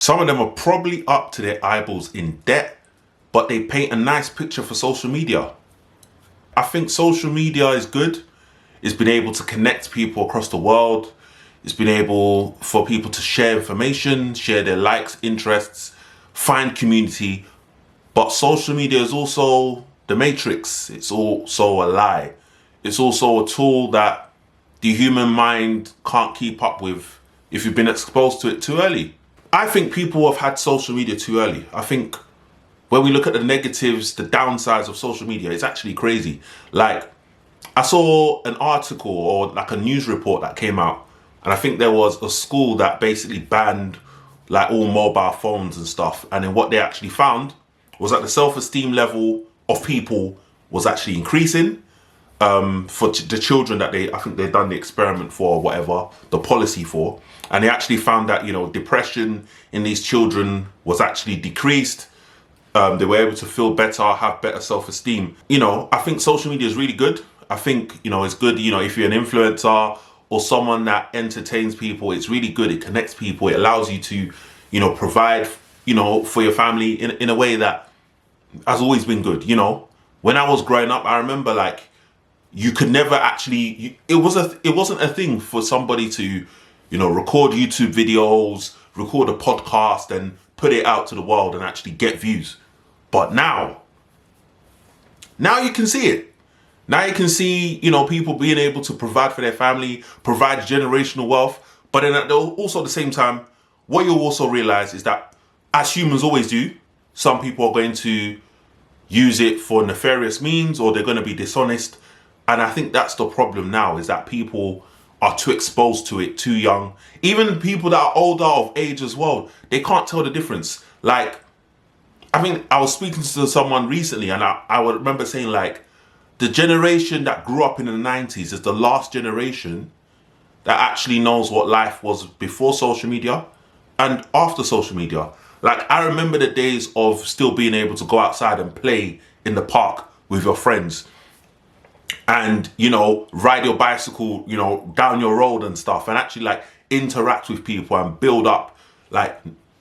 Some of them are probably up to their eyeballs in debt, but they paint a nice picture for social media. I think social media is good. It's been able to connect people across the world. It's been able for people to share information, share their likes, interests, find community. But social media is also the matrix. It's also a lie. It's also a tool that the human mind can't keep up with if you've been exposed to it too early. I think people have had social media too early. I think when we look at the negatives, the downsides of social media, it's actually crazy. Like, I saw an article or like a news report that came out, and I think there was a school that basically banned like all mobile phones and stuff. And then what they actually found was that the self-esteem level of people was actually increasing for the children that I think they'd done the experiment for or whatever, the policy for. And they actually found that, depression in these children was actually decreased. They were able to feel better, have better self-esteem. I think social media is really good. I think, it's good, if you're an influencer or someone that entertains people, it's really good. It connects people. It allows you to, provide, for your family in a way that has always been good. When I was growing up, I remember like you could never actually, it wasn't a thing for somebody to, record YouTube videos, record a podcast and put it out to the world and actually get views. But now you can see it. Now you can see, people being able to provide for their family, provide generational wealth. But then also at the same time, what you'll also realize is that as humans always do, some people are going to use it for nefarious means or they're going to be dishonest. And I think that's the problem now, is that people are too exposed to it too young. Even people that are older of age as well, they can't tell the difference. Like, I mean, I was speaking to someone recently and I would remember saying like, the generation that grew up in the 90s is the last generation that actually knows what life was before social media and after social media. Like, I remember the days of still being able to go outside and play in the park with your friends and, ride your bicycle, down your road and stuff and actually like interact with people and build up like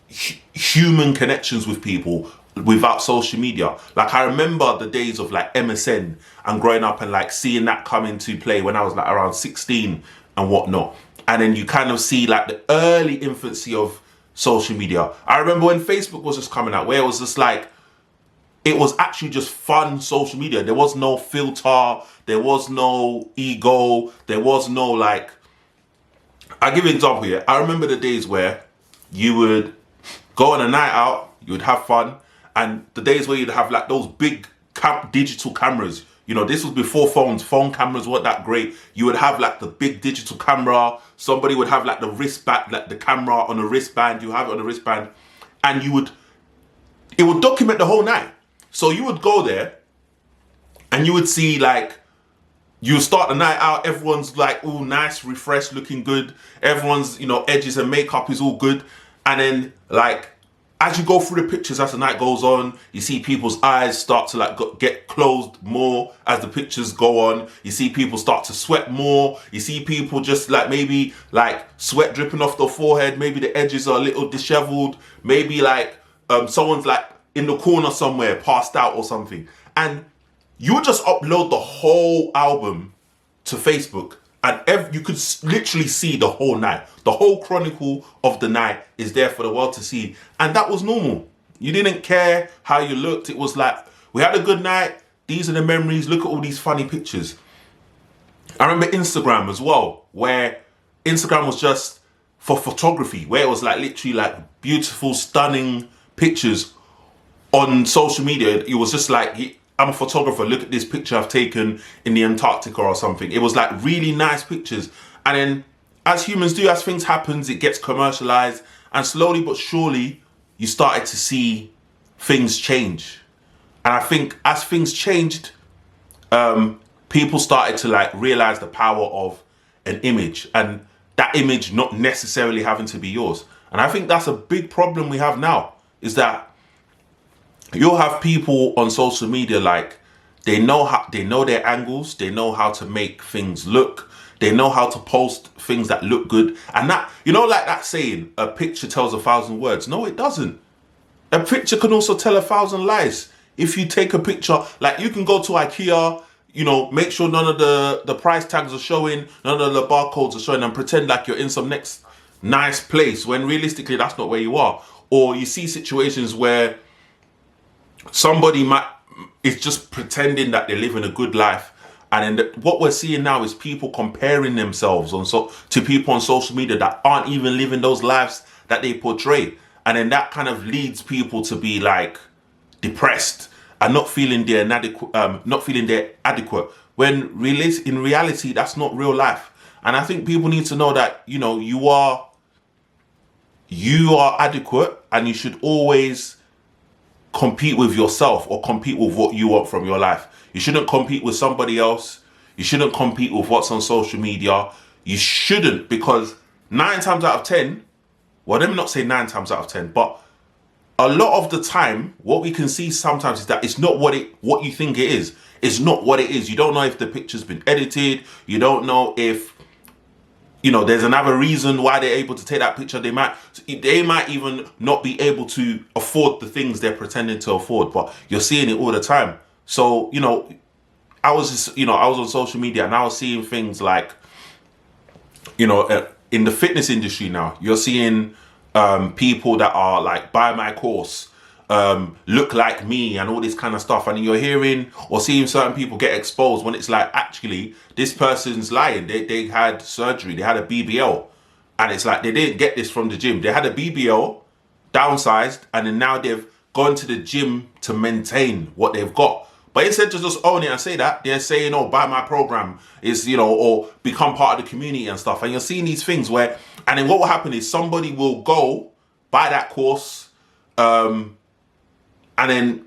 human connections with people without social media. Like, I remember the days of like MSN and growing up and like seeing that come into play when I was like around 16 and whatnot. And then you kind of see like the early infancy of social media. I remember when Facebook was just coming out, where it was just like, it was actually just fun social media. There was no filter, there was no ego, there was no like, I'll give you an example here. I remember the days where you would go on a night out, you would have fun, and the days where you'd have like those big digital cameras. This was before phones. Phone cameras weren't that great. You would have like the big digital camera. Somebody would have like the wristband, like the camera on a wristband. You have it on a wristband, and it would document the whole night. So you would go there, and you would see like, you start the night out. Everyone's like all nice, refreshed, looking good. Everyone's edges and makeup is all good, and then like, as you go through the pictures, as the night goes on, you see people's eyes start to like get closed more as the pictures go on. You see people start to sweat more. You see people just like maybe like sweat dripping off their forehead. Maybe the edges are a little disheveled. Maybe like someone's like in the corner somewhere, passed out or something. And you would just upload the whole album to Facebook. And you could literally see the whole night. The whole chronicle of the night is there for the world to see. And that was normal. You didn't care how you looked. It was like, we had a good night. These are the memories. Look at all these funny pictures. I remember Instagram as well, where Instagram was just for photography, where it was like literally like beautiful, stunning pictures on social media. It was just like, I'm a photographer, look at this picture I've taken in the Antarctica or something. It was like really nice pictures. And then as humans do, as things happen, it gets commercialized. And slowly but surely, you started to see things change. And I think as things changed, people started to like realize the power of an image. And that image not necessarily having to be yours. And I think that's a big problem we have now, is that you'll have people on social media like they know their angles, they know how to make things look, They know how to post things that look good. And that, you know, like that saying, a picture tells 1,000 words. No, it doesn't. A picture can also tell 1,000 lies. If you take a picture, like you can go to IKEA, you know, make sure none of the price tags are showing, none of the barcodes are showing, and pretend like you're in some next nice place when realistically that's not where you are. Or you see situations where somebody is just pretending that they're living a good life. And then what we're seeing now is people comparing themselves to people on social media that aren't even living those lives that they portray. And then that kind of leads people to be like depressed and not feeling they're adequate. When in reality, that's not real life. And I think people need to know that, you know, you are adequate, and you should always compete with yourself or compete with what you want from your life. You shouldn't compete with somebody else. You shouldn't compete with what's on social media. You shouldn't, because 9 times out of 10, well, let me not say 9 times out of 10, but a lot of the time, what we can see sometimes is that it's not what you think it is. It's not what it is. You don't know if the picture's been edited. You don't know if, you know, there's another reason why they're able to take that picture. They might even not be able to afford the things they're pretending to afford, but you're seeing it all the time. So, you know, I was on social media and I was seeing things like, you know, in the fitness industry now, you're seeing people that are like, buy my course, look like me, and all this kind of stuff. And you're hearing or seeing certain people get exposed when it's like, actually, this person's lying. They had surgery, they had a BBL, and it's like they didn't get this from the gym. They had a BBL, downsized, and then now they've gone to the gym to maintain what they've got. But instead to just own it and say that, they're saying, oh, buy my program, is, you know, or become part of the community and stuff. And you're seeing these things where, and then what will happen is somebody will go buy that course, and then,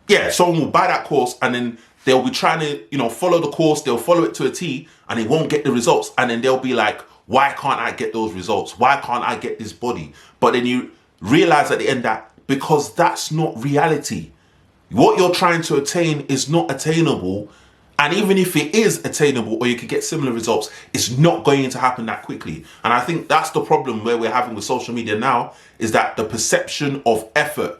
yeah, someone will buy that course, and then they'll be trying to, you know, follow the course, they'll follow it to a T, and they won't get the results. And then they'll be like, why can't I get those results? Why can't I get this body? But then you realize at the end that because that's not reality. What you're trying to attain is not attainable. And even if it is attainable, or you could get similar results, it's not going to happen that quickly. And I think that's the problem where we're having with social media now, is that the perception of effort.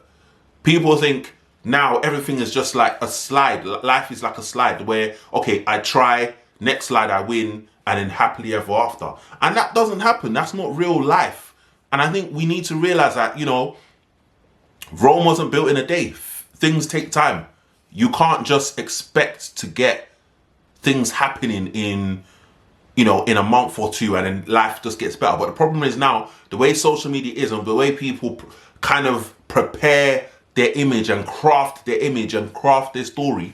People think now everything is just like a slide. Life is like a slide where, okay, I try, next slide I win, and then happily ever after. And that doesn't happen. That's not real life. And I think we need to realize that, you know, Rome wasn't built in a day. Things take time. You can't just expect to get things happening in, you know, in a month or two, and then life just gets better. But the problem is now, the way social media is and the way people kind of prepare their image and craft their image and craft their story,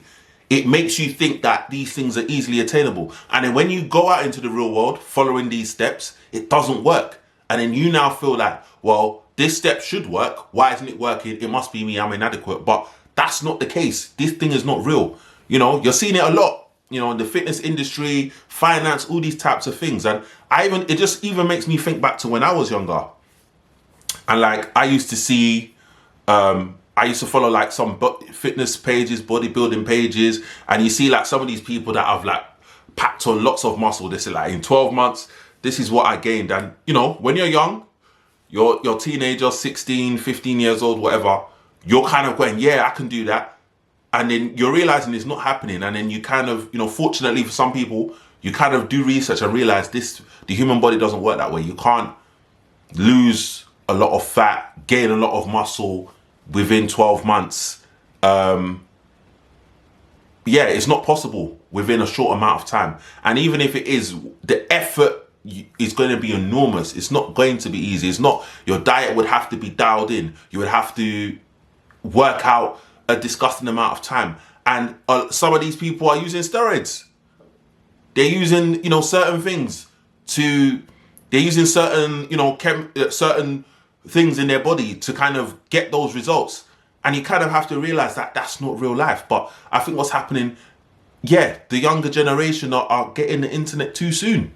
it makes you think that these things are easily attainable. And then when you go out into the real world following these steps, it doesn't work. And then you now feel like, well, this step should work. Why isn't it working? It must be me. I'm inadequate. But that's not the case. This thing is not real. You know, you're seeing it a lot, you know, in the fitness industry, finance, all these types of things. And it just even makes me think back to when I was younger. And like, I used to see, I used to follow like some fitness pages, bodybuilding pages. And you see like some of these people that have like packed on lots of muscle. They say like, in 12 months, this is what I gained. And, you know, when you're young, you're teenager, 16, 15 years old, whatever, you're kind of going, yeah, I can do that. And then you're realizing it's not happening. And then you kind of, you know, fortunately for some people, you kind of do research and realize the human body doesn't work that way. You can't lose a lot of fat, gain a lot of muscle within 12 months. Yeah, it's not possible within a short amount of time. And even if it is, the effort is going to be enormous. It's not going to be easy. It's not, your diet would have to be dialed in. You would have to work out a disgusting amount of time. And some of these people are using steroids. They're using, you know, certain things they're using certain, you know, certain things in their body to kind of get those results. And you kind of have to realize that that's not real life. But I think what's happening, yeah, the younger generation are getting the internet too soon.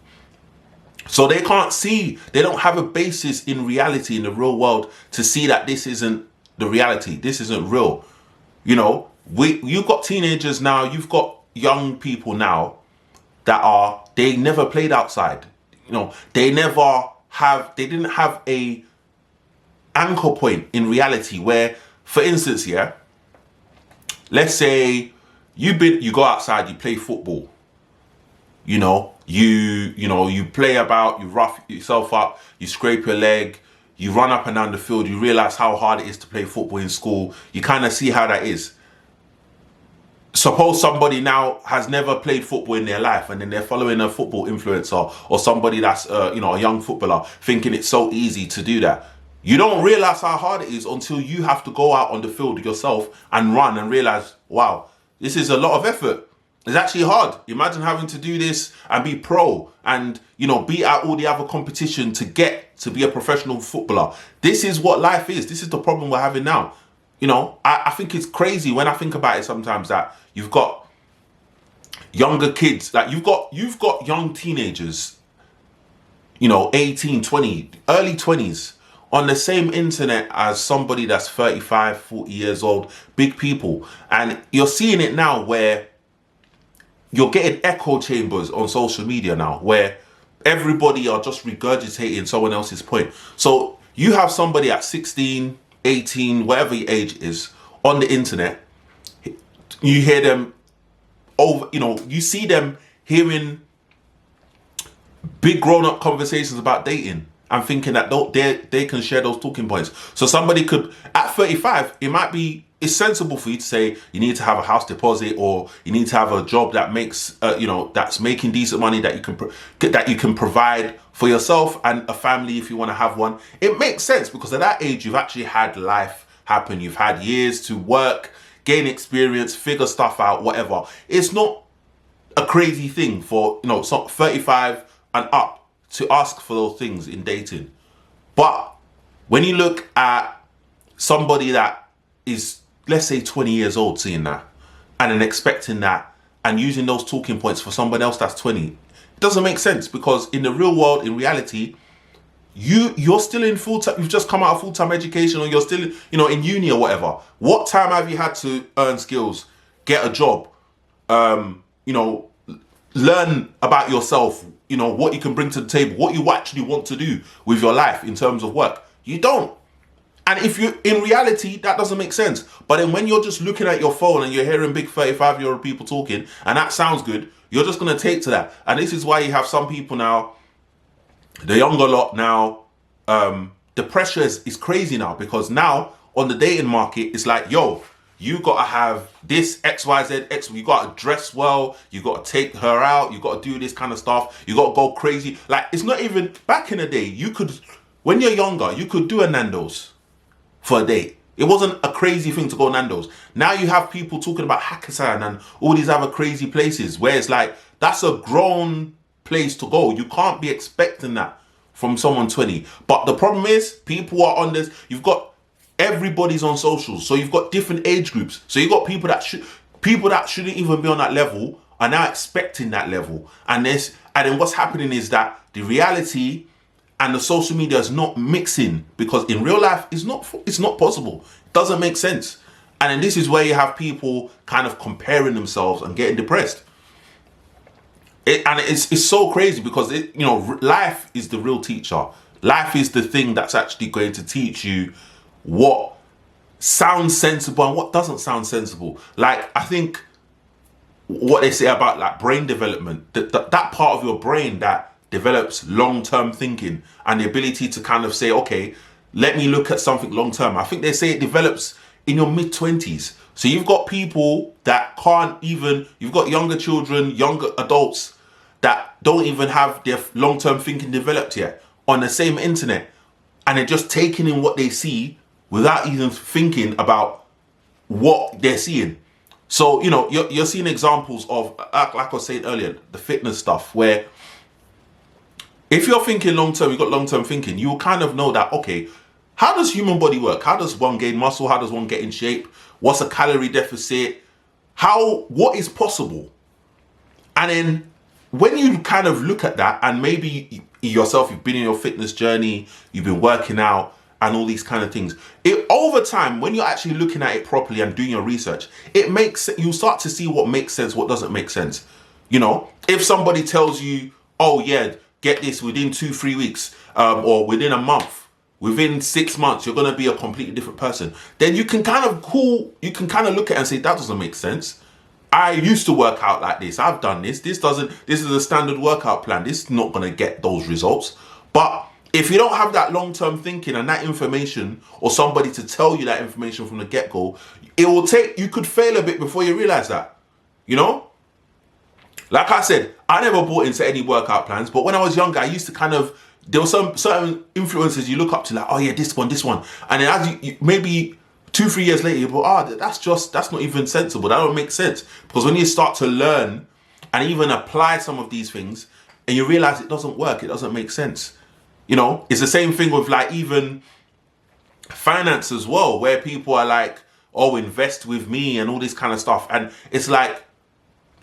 So they can't see, they don't have a basis in reality, in the real world, to see that this isn't the reality. This isn't real. You know, you've got teenagers now, you've got young people now that are but they never played outside. You know, they didn't have a anchor point in reality where, for instance, yeah, let's say you go outside, you play football. You know, you play about, you rough yourself up, you scrape your leg, you run up and down the field, you realize how hard it is to play football in school. You kind of see how that is. Suppose somebody now has never played football in their life, and then they're following a football influencer or somebody that's a young footballer, thinking it's so easy to do that. You don't realize how hard it is until you have to go out on the field yourself and run and realize, wow, this is a lot of effort. It's actually hard. Imagine having to do this and be pro and, beat out all the other competition to get to be a professional footballer. This is what life is. This is the problem we're having now. I think it's crazy when I think about it sometimes that you've got younger kids, like you've got young teenagers, 18, 20, early 20s on the same internet as somebody that's 35, 40 years old, big people. And you're seeing it now where you're getting echo chambers on social media now where everybody are just regurgitating someone else's point. So you have somebody at 16, 18, whatever your age is on the internet, you hear them you see them hearing big grown-up conversations about dating and thinking that they can share those talking points. So somebody could, at 35, it's sensible for you to say you need to have a house deposit or you need to have a job that makes, that's making decent money that you can provide for yourself and a family if you want to have one. It makes sense because at that age, you've actually had life happen. You've had years to work, gain experience, figure stuff out, whatever. It's not a crazy thing for, 35 and up to ask for those things in dating. But when you look at somebody that is, let's say, 20 years old seeing that and then expecting that and using those talking points for somebody else that's 20, it doesn't make sense because in the real world, in reality, you're still in full-time, you've just come out of full-time education or you're still, in uni or whatever. What time have you had to earn skills, get a job, learn about yourself, what you can bring to the table, what you actually want to do with your life in terms of work? You don't. And if you, in reality, that doesn't make sense. But then when you're just looking at your phone and you're hearing big 35-year-old people talking, and that sounds good, you're just going to take to that. And this is why you have some people now, the younger lot now, the pressure is crazy now because now on the dating market, it's like, yo, you got to have this XYZ, you got to dress well, you got to take her out, you got to do this kind of stuff, you got to go crazy. Like, it's not even, back in the day, when you're younger, you could do a Nando's for a date. It wasn't a crazy thing to go Nando's. Now you have people talking about Hakkasan and all these other crazy places where it's like, that's a grown place to go. You can't be expecting that from someone 20. But the problem is, people are on this, everybody's on socials, so you've got different age groups. So you've got people that shouldn't even be on that level are now expecting that level. And then what's happening is that the reality and the social media is not mixing because in real life it's not possible. It doesn't make sense. And then this is where you have people kind of comparing themselves and getting depressed. It's so crazy because life is the real teacher. Life is the thing that's actually going to teach you what sounds sensible and what doesn't sound sensible. Like, I think what they say about like brain development, that part of your brain that develops long-term thinking and the ability to kind of say, okay, let me look at something long-term. I think they say it develops in your mid-20s. So you've got people that you've got younger children, younger adults that don't even have their long-term thinking developed yet on the same internet. And they're just taking in what they see without even thinking about what they're seeing. So, you're seeing examples of, like I was saying earlier, the fitness stuff, where if you're thinking long-term, you've got long-term thinking, you will kind of know that, okay, how does human body work? How does one gain muscle? How does one get in shape? What's a calorie deficit? What is possible? And then when you kind of look at that, and maybe yourself, you've been in your fitness journey, you've been working out, and all these kind of things. Over time, when you're actually looking at it properly and doing your research, you start to see what makes sense, what doesn't make sense. You know, if somebody tells you, oh yeah, get this within 2-3 weeks, or within a month, within 6 months, you're gonna be a completely different person, then you can kind of look at it and say, that doesn't make sense. I used to work out like this. I've done this. This is a standard workout plan. This is not gonna get those results. But if you don't have that long-term thinking and that information, or somebody to tell you that information from the get-go, you could fail a bit before you realize that, you know? Like I said, I never bought into any workout plans, but when I was younger, I used to there were some certain influencers you look up to, like, oh yeah, this one. And then as you maybe 2-3 years later, you go, that's not even sensible. That don't make sense. Because when you start to learn and even apply some of these things, and you realize it doesn't work, it doesn't make sense. You know, it's the same thing with like even finance as well, where people are like, oh, invest with me and all this kind of stuff. And it's like,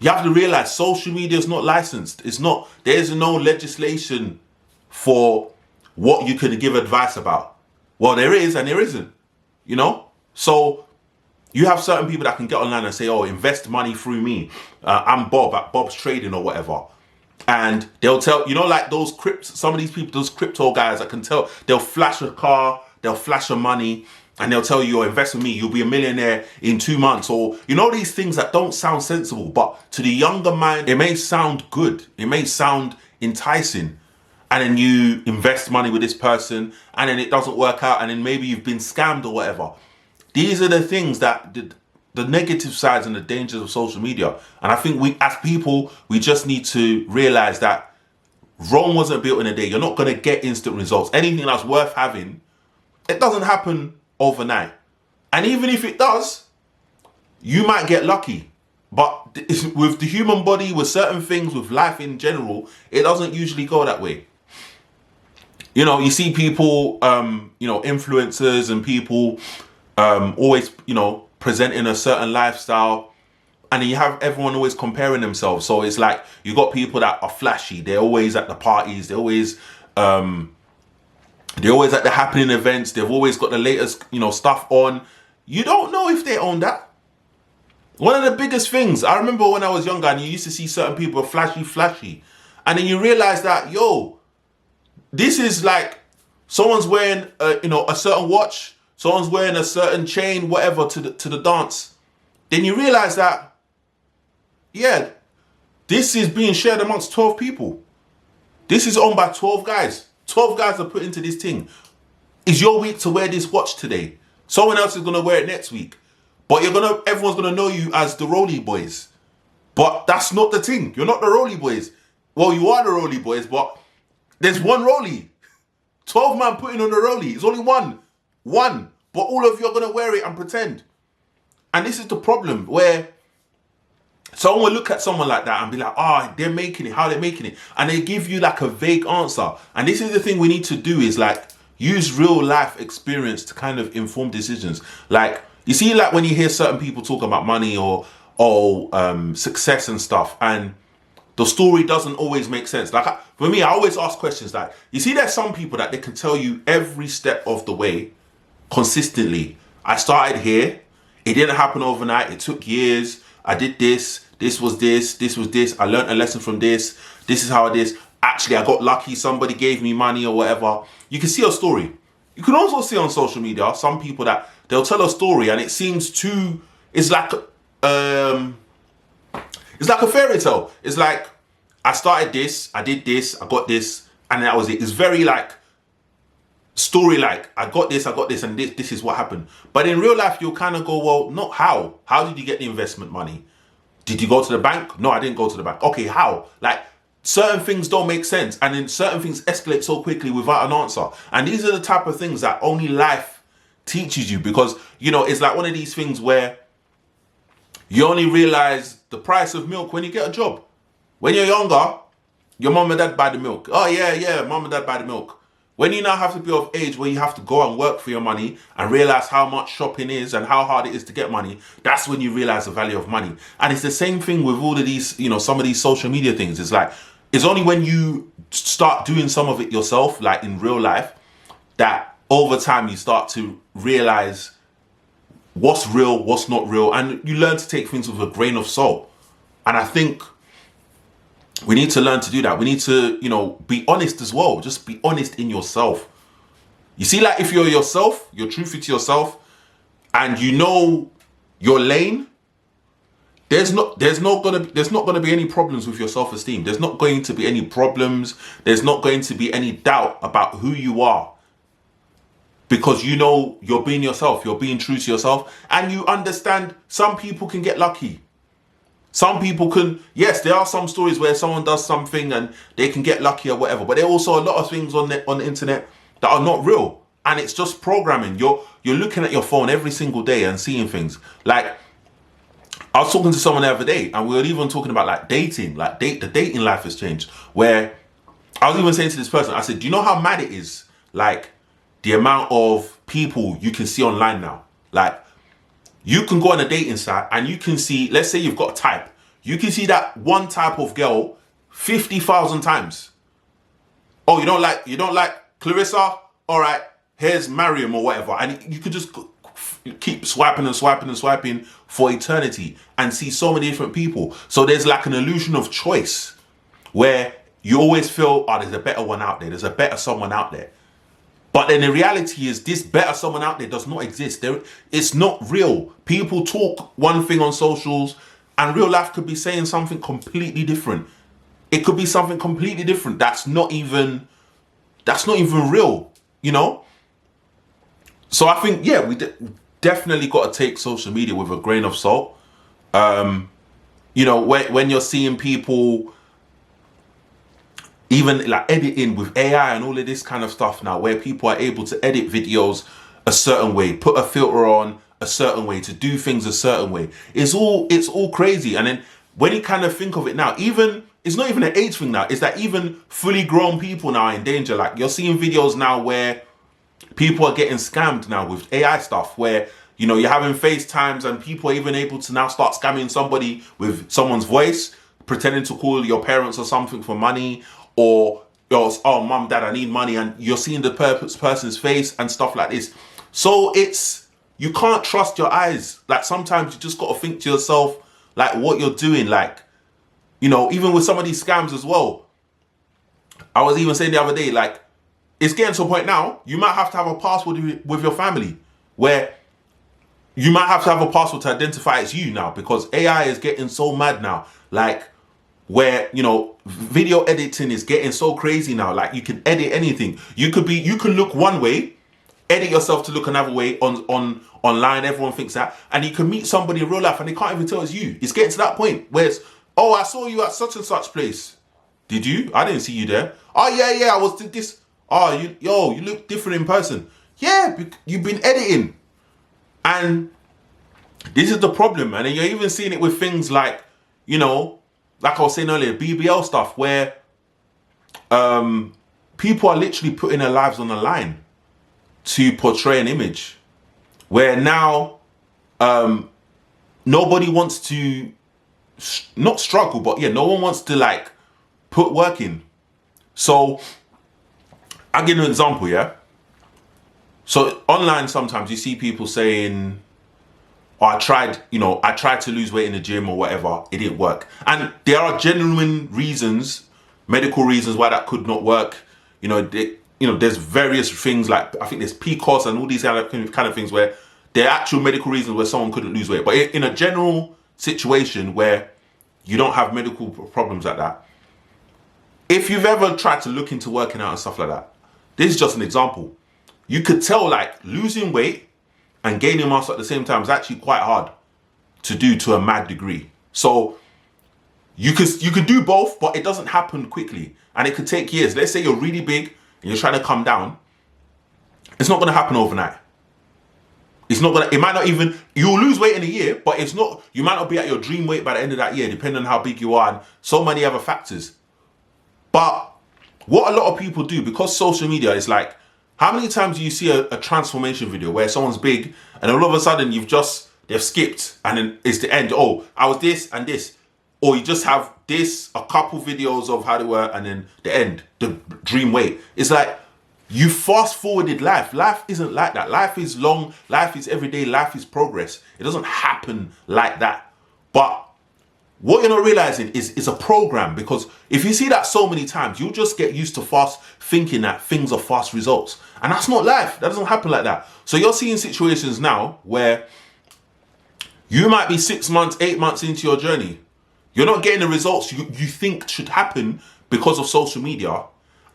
you have to realize social media is not licensed. There's no legislation for what you can give advice about. Well, there is and there isn't, you know? So you have certain people that can get online and say, oh, invest money through me. I'm Bob at Bob's Trading or whatever. And they'll tell, you know, like some of these people, those crypto guys that can tell, they'll flash a car, they'll flash your money, and they'll tell you, invest with me, you'll be a millionaire in 2 months. Or, you know, these things that don't sound sensible, but to the younger mind, it may sound good. It may sound enticing. And then you invest money with this person, and then it doesn't work out, and then maybe you've been scammed or whatever. These are the things that the negative sides and the dangers of social media. And I think we, as people, we just need to realize that Rome wasn't built in a day. You're not going to get instant results. Anything that's worth having, it doesn't happen overnight. And even if it does, you might get lucky. But with the human body, with certain things, with life in general, it doesn't usually go that way. You know, you see people, influencers and people always, presenting a certain lifestyle, and then you have everyone always comparing themselves. So it's like you got people that are flashy. They're always at the parties. They're always at the happening events. They've always got the latest, stuff on. You don't know if they own that. One of the biggest things, I remember when I was younger and you used to see certain people flashy. And then you realize that, this is like someone's wearing, a certain watch, someone's wearing a certain chain, whatever, to the dance. Then you realize that, this is being shared amongst 12 people. This is owned by 12 guys. 12 guys are put into this thing. Is your week to wear this watch today? Someone else is going to wear it next week. But everyone's going to know you as the Rolly Boys. But that's not the thing. You're not the Rolly Boys. Well, you are the Rolly Boys, but there's one Rolly. 12 man putting on the Rolly. It's only one. One. But all of you are going to wear it and pretend. And this is the problem, where someone will look at someone like that and be like, they're making it. How are they making it? And they give you like a vague answer. And this is the thing we need to do, is like use real life experience to kind of inform decisions. Like, you see, like when you hear certain people talk about money or success and stuff, and the story doesn't always make sense. Like for me, I always ask questions like, you see, there's some people that they can tell you every step of the way consistently. I started here. It didn't happen overnight. It took years. I did this. This was this. I learned a lesson from this. This is how it is. Actually, I got lucky. Somebody gave me money or whatever. You can see a story. You can also see on social media some people that they'll tell a story and it seems it's like a fairy tale. It's like, I started this, I did this, I got this, and that was it. It's very like story, like I got this, and this is what happened. But in real life, you'll kind of go, well, not how. How did you get the investment money? Did you go to the bank? No, I didn't go to the bank. Okay, how? Like, certain things don't make sense, and then certain things escalate so quickly without an answer. And these are the type of things that only life teaches you, because, it's like one of these things where you only realize the price of milk when you get a job. When you're younger, your mom and dad buy the milk. Oh, yeah, mom and dad buy the milk. When you now have to be of age where you have to go and work for your money and realize how much shopping is and how hard it is to get money, that's when you realize the value of money. And it's the same thing with all of these, some of these social media things. It's like, it's only when you start doing some of it yourself, like in real life, that over time you start to realize what's real, what's not real, and you learn to take things with a grain of salt. And I think We need to learn to do that. We need to, be honest as well. Just be honest in yourself. You see, like if you're yourself, you're truthful to yourself, and you know your lane, there's not gonna be any problems with your self-esteem. There's not going to be any problems. There's not going to be any doubt about who you are. Because you know you're being yourself, you're being true to yourself, and you understand some people can get lucky. Some people can, yes, there are some stories where someone does something and they can get lucky or whatever, but there are also a lot of things on the internet that are not real, and it's just programming. You're looking at your phone every single day and seeing things. Like, I was talking to someone the other day, and we were even talking about like dating, like the dating life has changed. Where I was even saying to this person, I said, do you know how mad it is? Like, the amount of people you can see online now. Like, you can go on a dating site and you can see, let's say you've got a type. You can see that one type of girl 50,000 times. Oh, you don't like Clarissa? All right, here's Mariam or whatever. And you could just keep swiping and swiping and swiping for eternity and see so many different people. So there's like an illusion of choice where you always feel, oh, there's a better one out there. There's a better someone out there. But then the reality is this better someone out there does not exist. It's not real. People talk one thing on socials and real life could be saying something completely different. It could be something completely different. That's not even real, So I think, yeah, we definitely got to take social media with a grain of salt. When you're seeing people even like editing with AI and all of this kind of stuff now, where people are able to edit videos a certain way, put a filter on a certain way, to do things a certain way. It's all crazy. And then when you kind of think of it now, even it's not even an age thing now. It's that even fully grown people now are in danger. Like, you're seeing videos now where people are getting scammed now with AI stuff, where you're having FaceTimes and people are even able to now start scamming somebody with someone's voice, pretending to call your parents or something for money. Or, oh, mum, dad, I need money. And you're seeing the person's face and stuff like this. So you can't trust your eyes. Like, sometimes you just got to think to yourself, like, what you're doing. Like, even with some of these scams as well. I was even saying the other day, like, it's getting to a point now, you might have to have a password with your family, where you might have to have a password to identify it's you now, because AI is getting so mad now. Like, where video editing is getting so crazy now. Like, you can edit anything. You can look one way, edit yourself to look another way online. Everyone thinks that, and you can meet somebody in real life and they can't even tell it's you. It's getting to that point where it's, oh, I saw you at such and such place. Did you? I didn't see you there. Oh yeah, I was this. Oh, you look different in person. Yeah, you've been editing, and this is the problem. And then you're even seeing it with things like, like I was saying earlier, BBL stuff, where people are literally putting their lives on the line to portray an image, where now nobody wants to not struggle, but yeah, no one wants to like put work in. So I'll give you an example, yeah? So online sometimes you see people saying, oh, I tried to lose weight in the gym or whatever, it didn't work. And there are genuine reasons, medical reasons why that could not work. There's various things, like I think there's PCOS and all these kind of things where there are actual medical reasons where someone couldn't lose weight. But in a general situation where you don't have medical problems like that, if you've ever tried to look into working out and stuff like that, this is just an example. You could tell like losing weight and gaining muscle at the same time is actually quite hard to do to a mad degree. So you could do both, but it doesn't happen quickly, and it could take years. Let's say you're really big and you're trying to come down. It's not going to happen overnight. It might not even, you'll lose weight in a year, but you might not be at your dream weight by the end of that year, depending on how big you are and so many other factors. But what a lot of people do, because social media is like, how many times do you see a transformation video where someone's big and all of a sudden they've skipped and then it's the end. Oh, I was this and this. Or you just have a couple videos of how they were and then the end, the dream weight. It's like you fast forwarded life. Life isn't like that. Life is long. Life is everyday. Life is progress. It doesn't happen like that. But What you're not realizing is it's a program, because if you see that so many times, you'll just get used to fast thinking that things are fast results. And that's not life. That doesn't happen like that. So you're seeing situations now where you might be 6 months, 8 months into your journey. You're not getting the results you think should happen because of social media.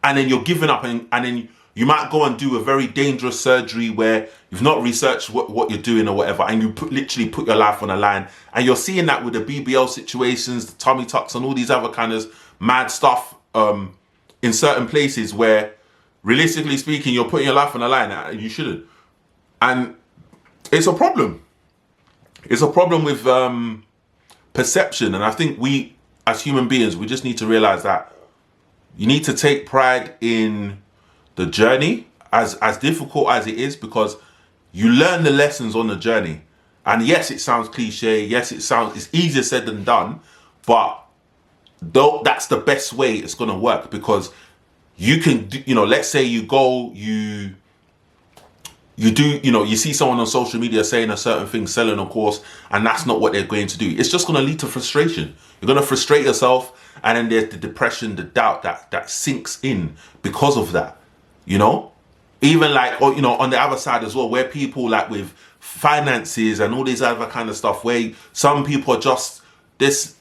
And then you're giving up, and then you might go and do a very dangerous surgery where you've not researched what you're doing or whatever, and you literally put your life on the line. And you're seeing that with the BBL situations, the tummy tucks, and all these other kind of mad stuff in certain places where, realistically speaking, you're putting your life on the line and you shouldn't. And it's a problem. It's a problem with perception. And I think we, as human beings, we just need to realize that you need to take pride in the journey, as difficult as it is, because you learn the lessons on the journey. And yes, it sounds cliche. Yes, it's easier said than done, but that's the best way it's going to work, because you can do, let's say you go, you do, you see someone on social media saying a certain thing, selling a course, and that's not what they're going to do. It's just going to lead to frustration. You're going to frustrate yourself, and then there's the depression, the doubt that sinks in because of that. Even like, or on the other side as well, where people like with finances and all these other kind of stuff, where some people are just this,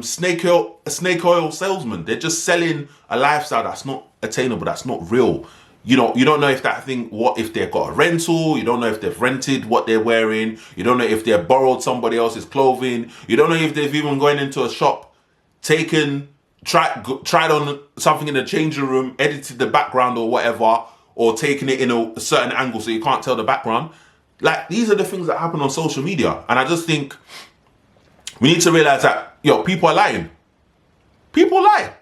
snake oil salesman. They're just selling a lifestyle that's not attainable, that's not real. You don't know if that thing, what if they've got a rental, you don't know if they've rented what they're wearing, you don't know if they've borrowed somebody else's clothing, you don't know if they've even gone into a shop, tried on something in the changing room, edited the background or whatever, or taken it in a certain angle so you can't tell the background. Like, these are the things that happen on social media. And I just think we need to realize that, people are lying. People lie.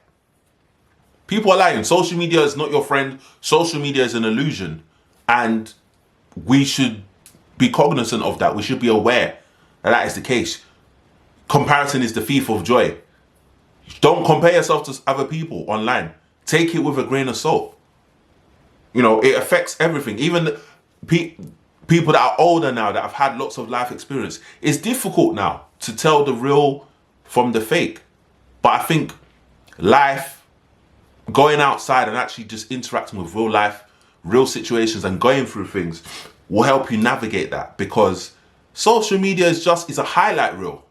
People are lying. Social media is not your friend. Social media is an illusion. And we should be cognizant of that. We should be aware that is the case. Comparison is the thief of joy. Don't compare yourself to other people online. Take it with a grain of salt. It affects everything. Even people that are older now, that have had lots of life experience. It's difficult now to tell the real from the fake. But I think life, going outside and actually just interacting with real life, real situations, and going through things will help you navigate that, because social media is a highlight reel.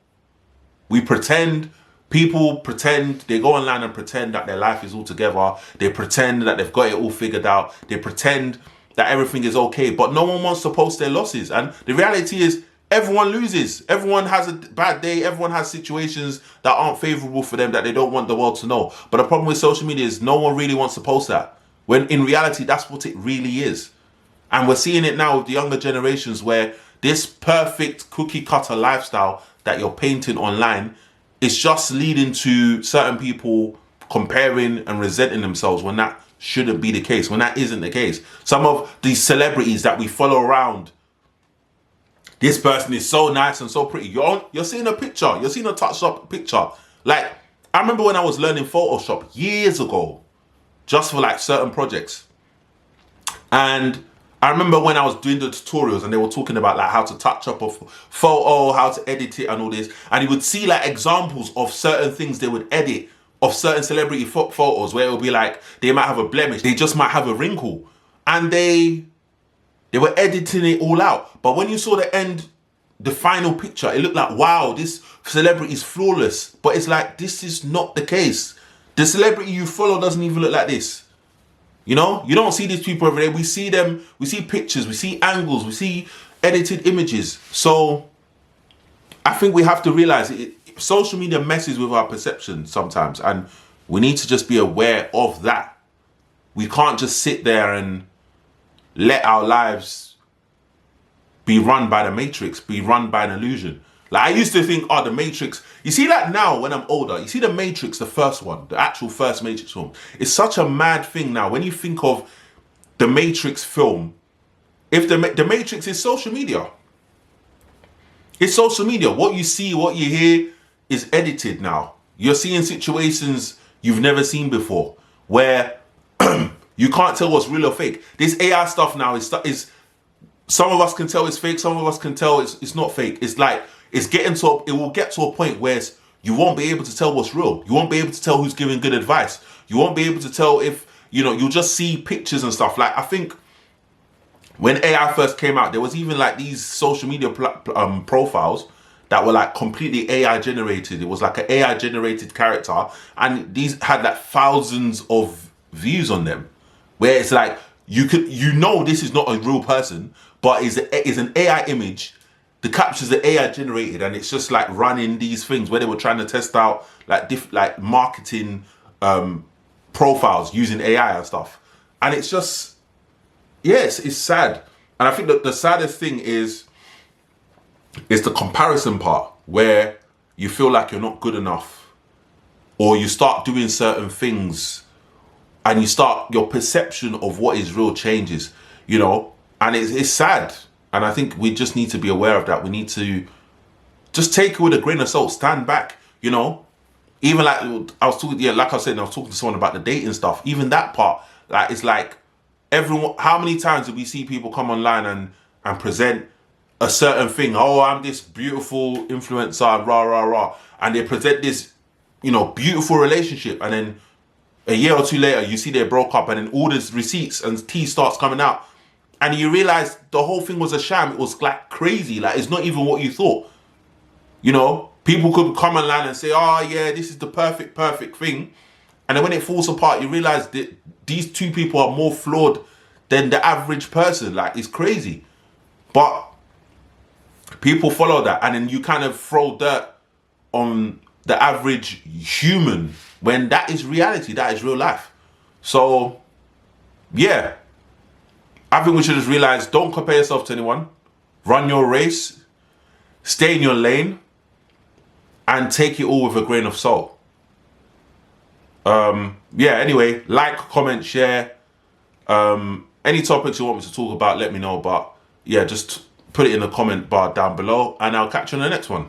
People pretend, they go online and pretend that their life is all together. They pretend that they've got it all figured out. They pretend that everything is okay, but no one wants to post their losses. And the reality is, everyone loses. Everyone has a bad day. Everyone has situations that aren't favorable for them that they don't want the world to know. But the problem with social media is no one really wants to post that, when in reality, that's what it really is. And we're seeing it now with the younger generations, where this perfect cookie cutter lifestyle that you're painting online is just leading to certain people comparing and resenting themselves, when that shouldn't be the case, when that isn't the case. Some of these celebrities that we follow around, this person is so nice and so pretty. You're seeing a picture, you're seeing a touched up picture. Like, I remember when I was learning Photoshop years ago, just for like certain projects. And I remember when I was doing the tutorials and they were talking about like how to touch up a photo, how to edit it and all this. And you would see like examples of certain things they would edit of certain celebrity photos, where it would be like, they might have a blemish, they just might have a wrinkle. And they were editing it all out. But when you saw the final picture, it looked like, wow, this celebrity is flawless. But it's like, this is not the case. The celebrity you follow doesn't even look like this. You don't see these people every day. We see them, we see pictures, we see angles, we see edited images. So I think we have to realize social media messes with our perception sometimes, and we need to just be aware of that. We can't just sit there and let our lives be run by the Matrix, be run by an illusion. Like, I used to think, the Matrix, you see that now when I'm older, you see the Matrix, the first one, the actual first Matrix film. It's such a mad thing now. When you think of the Matrix film, if the Matrix is social media. It's social media. What you see, what you hear is edited now. You're seeing situations you've never seen before, where you can't tell what's real or fake. This AI stuff now is some of us can tell it's fake, some of us can tell it's not fake. It's like, it will get to a point where you won't be able to tell what's real. You won't be able to tell who's giving good advice. You won't be able to tell if, you'll just see pictures and stuff. Like, I think when AI first came out, there was even like these social media profiles that were like completely AI generated. It was like an AI generated character, and these had like thousands of views on them, where it's like this is not a real person, but is an AI image. The captures the AI generated, and it's just like running these things where they were trying to test out like marketing profiles using AI and stuff, and it's just, yes, it's sad. And I think that the saddest thing is the comparison part, where you feel like you're not good enough, or you start doing certain things and your perception of what is real changes, and it's sad. And I think we just need to be aware of that. We need to just take it with a grain of salt, stand back, even like I was talking, like I said, I was talking to someone about the dating stuff. Even that part, like, it's like everyone. How many times do we see people come online and present a certain thing? Oh, I'm this beautiful influencer, rah rah rah, and they present this, beautiful relationship, and then a year or two later, you see they broke up, and then all these receipts and tea starts coming out, and you realize the whole thing was a sham. It was like crazy. Like, it's not even what you thought. People could come online and say, oh yeah, this is the perfect thing. And then when it falls apart, you realize that these two people are more flawed than the average person. Like, it's crazy. But people follow that, and then you kind of throw dirt on the average human, when that is reality, that is real life. So, yeah. I think we should just realize, don't compare yourself to anyone. Run your race. Stay in your lane. And take it all with a grain of salt. Anyway, like, comment, share. Any topics you want me to talk about, let me know. But yeah, just put it in the comment bar down below, and I'll catch you on the next one.